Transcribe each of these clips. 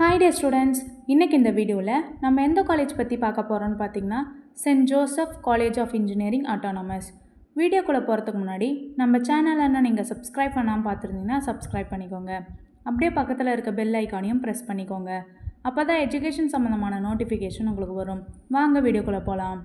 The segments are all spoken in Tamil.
Hi dear students, இன்னைக்கு இந்த வீடியோவில் நம்ம எந்த காலேஜ் பற்றி பார்க்க போகிறோம்னு பார்த்தீங்கன்னா Saint Joseph college of Engineering autonomous. வீடியோக்குள்ளே போகிறதுக்கு முன்னாடி நம்ம சேனலை நீங்கள் சப்ஸ்கிரைப் பண்ணாமல் பார்த்துருந்தீங்கன்னா சப்ஸ்கிரைப் பண்ணிக்கோங்க. அப்படியே பக்கத்தில் இருக்க பெல் ஐக்கானையும் ப்ரெஸ் பண்ணிக்கோங்க. அப்போ தான் எஜுகேஷன் சம்மந்தமான நோட்டிஃபிகேஷன் உங்களுக்கு வரும். வாங்க வீடியோக்குள்ளே போகலாம்.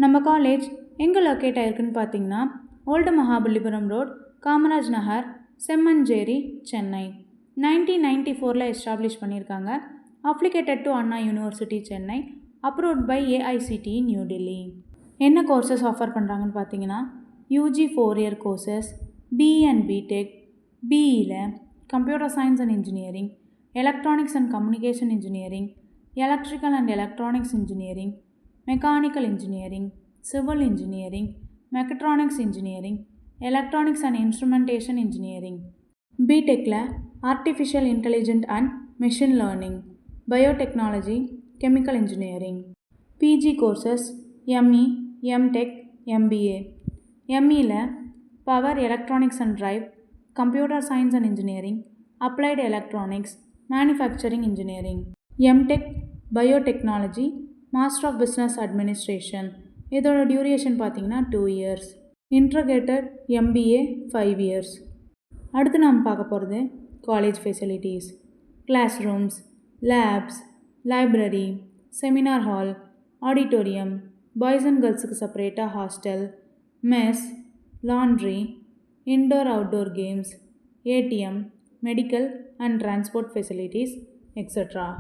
நம்ம காலேஜ் எங்கே லொக்கேட் ஆகிருக்குன்னு பார்த்தீங்கன்னா Old Mahabalipuram Road, Kamaraj Nagar, Semmancheri, Chennai. 1994 establish பண்ணியிருக்காங்க. Affiliated to Anna University, Chennai. Approved by AICTE, New Delhi. என்ன கோர்சஸ் ஆஃபர் பண்ணுறாங்கன்னு பார்த்தீங்கன்னா UG 4 year courses, BE and BTech. பிஇயில் computer science and engineering, electronics and communication engineering, electrical and electronics engineering, mechanical engineering, civil engineering, mechatronics engineering, electronics and instrumentation engineering. பிடெக்கில் artificial intelligent and machine learning, biotechnology, chemical engineering. PG courses ME, MTech, MBA. எம்இயில் power electronics and drive, computer science and engineering, applied electronics, manufacturing engineering. MTech biotechnology, master of business administration. இதோட டியூரேஷன் பார்த்தீங்கன்னா 2 இயர்ஸ். Integrated MBA 5 years. அடுத்து நாம் பார்க்க போகிறது college facilities. Class rooms, labs, library, seminar hall, auditorium, boys and கேர்ள்ஸுக்கு செப்பரேட்டாக hostel, mess, laundry, indoor outdoor games, ATM, medical and transport facilities extra.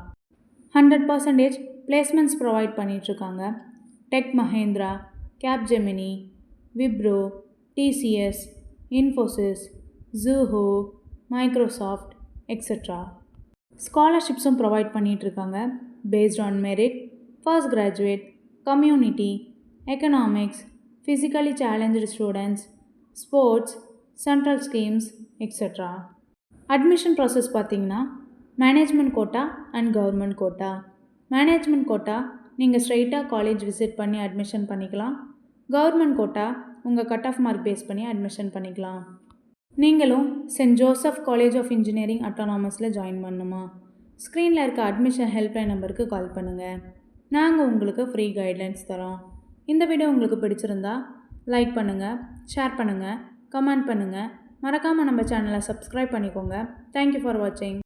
100% placements provide பண்ணிகிட்ருக்காங்க. Tech Mahindra, Capgemini, Wipro, TCS, Infosys, Zoho, Microsoft extra. ஸ்காலர்ஷிப்ஸும் ப்ரொவைட் பண்ணிகிட்ருக்காங்க. Based on merit, first graduate, community, economics, physically challenge students, sports, central schemes extra. Admission process பார்த்திங்கன்னா management quota and government quota. Management quota நீங்கள் ஸ்ட்ரைட்டாக காலேஜ் விசிட் பண்ணி அட்மிஷன் பண்ணிக்கலாம். கவர்மெண்ட் கோட்டா உங்கள் கட் ஆஃப் மார்க் பேஸ் பண்ணி அட்மிஷன் பண்ணிக்கலாம். நீங்களும் saint Joseph college of engineering ஆட்டோனமஸில் ஜாயின் பண்ணணுமா? ஸ்க்ரீனில் இருக்க அட்மிஷன் ஹெல்ப்லைன் நம்பருக்கு கால் பண்ணுங்கள். நாங்கள் உங்களுக்கு ஃப்ரீ கைட்லைன்ஸ் தரோம். இந்த வீடியோ உங்களுக்கு பிடிச்சிருந்தா லைக் பண்ணுங்கள், ஷேர் பண்ணுங்கள், கமெண்ட் பண்ணுங்கள். மறக்காமல் நம்ம சேனலை சப்ஸ்கிரைப் பண்ணிக்கோங்க. தேங்க்யூ ஃபார் வாட்சிங்.